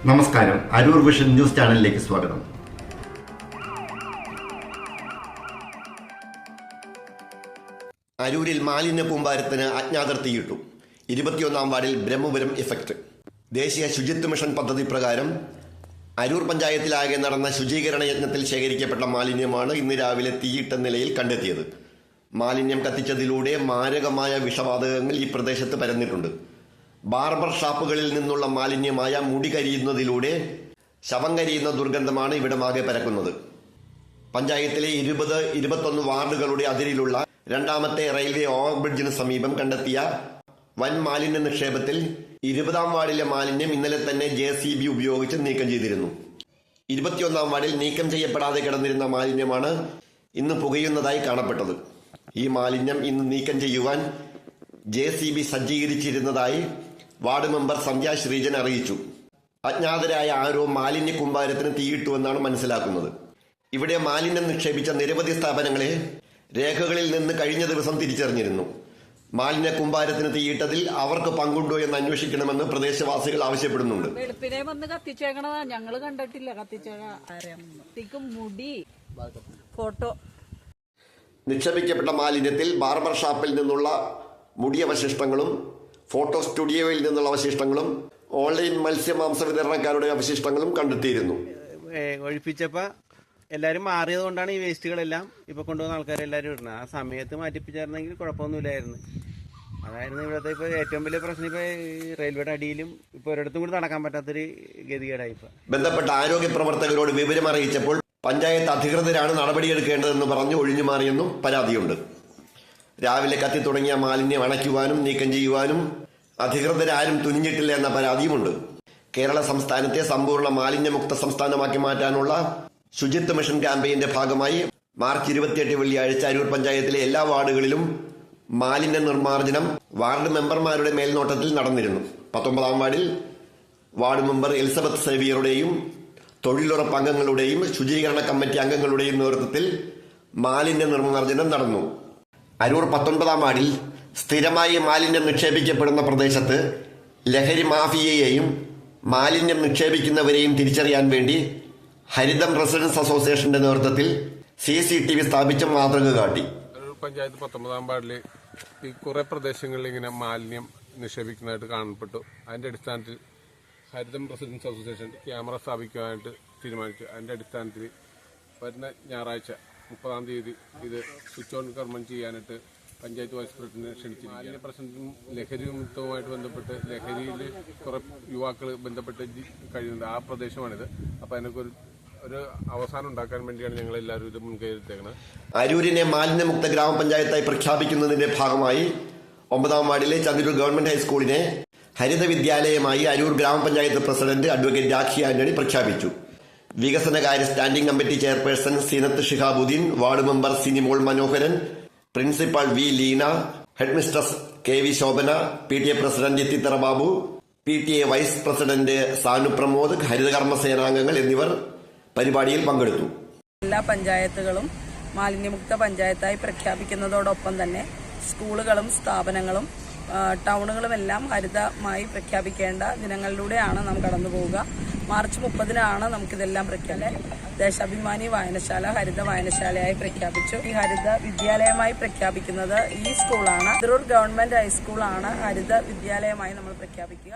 നമസ്കാരം, Aroor vision news ചാനലിലേക്ക് സ്വാഗതം. അരൂരിൽ മാലിന്യ കൂമ്പാരത്തിന് അജ്ഞാതർ തീയിട്ടു. 21-ാം വാർഡിൽ ബ്രഹ്മപുരം ഇഫക്ട്. ദേശീയ ശുചിത്വ മിഷൻ പദ്ധതി പ്രകാരം അരൂർ പഞ്ചായത്തിലാകെ നടന്ന ശുചീകരണ യജ്ഞത്തിൽ ശേഖരിക്കപ്പെട്ട മാലിന്യമാണ് ഇന്ന് രാവിലെ തീയിട്ട നിലയിൽ കണ്ടെത്തിയത്. മാലിന്യം കത്തിച്ചതിലൂടെ മാരകമായ വിഷവാതകങ്ങൾ ഈ പ്രദേശത്ത് പരന്നിട്ടുണ്ട്. ബാർബർ ഷാപ്പുകളിൽ നിന്നുള്ള മാലിന്യമായ മുടി കരിയുന്നതിലൂടെ ശവം കരിയുന്ന ദുർഗന്ധമാണ് ഇവിടമാകെ പരക്കുന്നത്. പഞ്ചായത്തിലെ 20-21 വാർഡുകളുടെ അതിരിലുള്ള രണ്ടാമത്തെ റെയിൽവേ ഓവർബ്രിഡ്ജിന് സമീപം കണ്ടെത്തിയ വൻ മാലിന്യ നിക്ഷേപത്തിൽ 20-ാം വാർഡിലെ മാലിന്യം ഇന്നലെ തന്നെ JCB ഉപയോഗിച്ച് നീക്കം ചെയ്തിരുന്നു. 21-ാം വാർഡിൽ നീക്കം ചെയ്യപ്പെടാതെ കിടന്നിരുന്ന മാലിന്യമാണ് ഇന്ന് പുകയുന്നതായി കാണപ്പെട്ടത്. ഈ മാലിന്യം ഇന്ന് നീക്കം ചെയ്യുവാൻ JCB സജ്ജീകരിച്ചിരുന്നതായി വാർഡ് മെമ്പർ സന്ധ്യ ശ്രീജൻ അറിയിച്ചു. അജ്ഞാതരായ ആരോ മാലിന്യ കൂമ്പാരത്തിന് തീയിട്ടുവെന്നാണ് മനസ്സിലാക്കുന്നത്. ഇവിടെ മാലിന്യം നിക്ഷേപിച്ച നിരവധി സ്ഥാപനങ്ങളെ രേഖകളിൽ നിന്ന് കഴിഞ്ഞ ദിവസം തിരിച്ചറിഞ്ഞിരുന്നു. മാലിന്യ കൂമ്പാരത്തിന് തീയിട്ടതിൽ അവർക്ക് പങ്കുണ്ടോ എന്ന് അന്വേഷിക്കണമെന്ന് പ്രദേശവാസികൾ ആവശ്യപ്പെടുന്നുണ്ട്. വെളുപ്പിനെ വന്ന് കത്തിച്ചേക്കണതാ, ഞങ്ങള് കണ്ടിട്ടില്ല. മുടി ഫോട്ടോ നിക്ഷേപിക്കപ്പെട്ട മാലിന്യത്തിൽ ബാർബർ ഷാപ്പിൽ നിന്നുള്ള മുടി അവശിഷ്ടങ്ങളും ഫോട്ടോ സ്റ്റുഡിയോയിൽ നിന്നുള്ള അവശിഷ്ടങ്ങളും ഓൺലൈൻ മത്സ്യമാംസ വിതരണക്കാരുടെ അവശിഷ്ടങ്ങളും കണ്ടെത്തിയിരുന്നു. ഒഴിപ്പിച്ചപ്പോ എല്ലാവരും മാറിയത് കൊണ്ടാണ് ഈ വേസ്റ്റുകളെല്ലാം ഇപ്പൊ കൊണ്ടുവന്ന ആൾക്കാരെല്ലാവരും ഇടുന്നത്. ആ സമയത്ത് മാറ്റിപ്പിച്ചായിരുന്നെങ്കിൽ കുഴപ്പമൊന്നുമില്ലായിരുന്നു. അതായിരുന്നു ഇവിടുത്തെ ഇപ്പൊ ഏറ്റവും വലിയ പ്രശ്നം. ഇപ്പൊ റെയിൽവേയുടെ അടിയിലും ഇപ്പൊ ഒരിടത്തും കൂടി നടക്കാൻ പറ്റാത്തൊരു ഗതികേടായി. ഇപ്പൊ ബന്ധപ്പെട്ട ആരോഗ്യ പ്രവർത്തകരോട് വിവരം അറിയിച്ചപ്പോൾ പഞ്ചായത്ത് അധികൃതരാണ് നടപടിയെടുക്കേണ്ടതെന്ന് പറഞ്ഞ് ഒഴിഞ്ഞുമാറിയെന്നും പരാതിയുണ്ട്. രാവിലെ കത്തി തുടങ്ങിയ മാലിന്യം അണയ്ക്കുവാനും നീക്കം ചെയ്യുവാനും അധികൃതരാരും തുനിഞ്ഞിട്ടില്ല എന്ന പരാതിയുമുണ്ട്. കേരള സംസ്ഥാനത്തെ സമ്പൂർണ്ണ മാലിന്യമുക്ത സംസ്ഥാനമാക്കി മാറ്റാനുള്ള ശുചിത്വ മിഷൻ ക്യാമ്പയിന്റെ ഭാഗമായി മാർച്ച് 28 വെള്ളിയാഴ്ച അരൂർ പഞ്ചായത്തിലെ എല്ലാ വാർഡുകളിലും മാലിന്യ നിർമ്മാർജ്ജനം വാർഡ് മെമ്പർമാരുടെ മേൽനോട്ടത്തിൽ നടന്നിരുന്നു. 19-ാം വാർഡിൽ വാർഡ് മെമ്പർ എലിസബത്ത് സേവിയറുടെയും തൊഴിലുറപ്പ് അംഗങ്ങളുടെയും ശുചീകരണ കമ്മിറ്റി അംഗങ്ങളുടെയും നേതൃത്വത്തിൽ മാലിന്യ നിർമ്മാർജ്ജനം നടന്നു. അരൂർ 19-ാം വാർഡിൽ സ്ഥിരമായി മാലിന്യം നിക്ഷേപിക്കപ്പെടുന്ന പ്രദേശത്ത് ലഹരി മാഫിയയെയും മാലിന്യം നിക്ഷേപിക്കുന്നവരെയും തിരിച്ചറിയാൻ വേണ്ടി ഹരിതം റെസിഡൻസ് അസോസിയേഷന്റെ നേതൃത്വത്തിൽ CCTV സ്ഥാപിച്ച മാതൃക കാട്ടി. അരൂർ പഞ്ചായത്ത് 19-ാം വാർഡിൽ ഈ കുറെ പ്രദേശങ്ങളിൽ ഇങ്ങനെ മാലിന്യം നിക്ഷേപിക്കുന്നതായിട്ട് കാണപ്പെട്ടു. അതിന്റെ അടിസ്ഥാനത്തിൽ ഹരിതം റെസിഡൻസ് അസോസിയേഷൻ ക്യാമറ സ്ഥാപിക്കുവാനായിട്ട് തീരുമാനിച്ചു. അതിന്റെ അടിസ്ഥാനത്തിൽ വരുന്ന ഞായറാഴ്ച 30-ാം തീയതി ഇത് സ്വിച്ച് ഓൺ കർമ്മം ചെയ്യാനായിട്ട് പഞ്ചായത്ത് വൈസ് പ്രസിഡന്റിനെ ക്ഷണിച്ചിരിക്കുകയാണ്. മാലിന്യ പ്രശ്നത്തിനും ലഹരി മുക്തവുമായിട്ട് ബന്ധപ്പെട്ട് ലഹരിയിൽ കുറെ യുവാക്കൾ ബന്ധപ്പെട്ട് കഴിയുന്നുണ്ട്. ആ പ്രദേശമാണിത്. അപ്പോൾ അതിനൊക്കെ ഒരു അവസാനം ഉണ്ടാക്കാൻ വേണ്ടിയാണ് ഞങ്ങൾ എല്ലാവരും ഇത് മുൻകൈ എടുത്തേക്കുന്നത്. അരൂരിനെ മാലിന്യമുക്ത ഗ്രാമപഞ്ചായത്തായി പ്രഖ്യാപിക്കുന്നതിന്റെ ഭാഗമായി 9-ാം വാർഡിലെ ചന്ദ്രൂർ ഗവൺമെന്റ് ഹൈസ്കൂളിനെ ഹരിത വിദ്യാലയമായി അരൂർ ഗ്രാമപഞ്ചായത്ത് പ്രസിഡന്റ് അഡ്വക്കേറ്റ് രാഖി ആന്റണി പ്രഖ്യാപിച്ചു. വികസനകാര്യ standing committee chairperson Zeenath Shihabuddin, ward member Sinimol Manoharan, principal V Leena, headmistress KV Shobhana, PTA president Chithithara Babu, PTA vice president Sanu Pramod, ഹരിതകർമ്മ സേനാംഗങ്ങൾ എന്നിവർ പരിപാടിയിൽ പങ്കെടുത്തു. എല്ലാ പഞ്ചായത്തുകളും മാലിന്യമുക്ത പഞ്ചായത്തായി പ്രഖ്യാപിക്കുന്നതോടൊപ്പം തന്നെ സ്കൂളുകളും സ്ഥാപനങ്ങളും ടൗണുകളുമെല്ലാം ഹരിതമായി പ്രഖ്യാപിക്കേണ്ട ദിനങ്ങളിലൂടെയാണ് നാം കടന്നു പോവുക. മാർച്ച് 30-നാണ് നമുക്കിതെല്ലാം ദേശാഭിമാനി വായനശാല ഹരിത വായനശാലയായി പ്രഖ്യാപിച്ചു. ഈ ഹരിത വിദ്യാലയമായി പ്രഖ്യാപിക്കുന്നത് ഈ സ്കൂളാണ്. അരൂർ ഗവൺമെന്റ് ഹൈസ്കൂളാണ് ഹരിത വിദ്യാലയമായി നമ്മൾ പ്രഖ്യാപിക്കുക.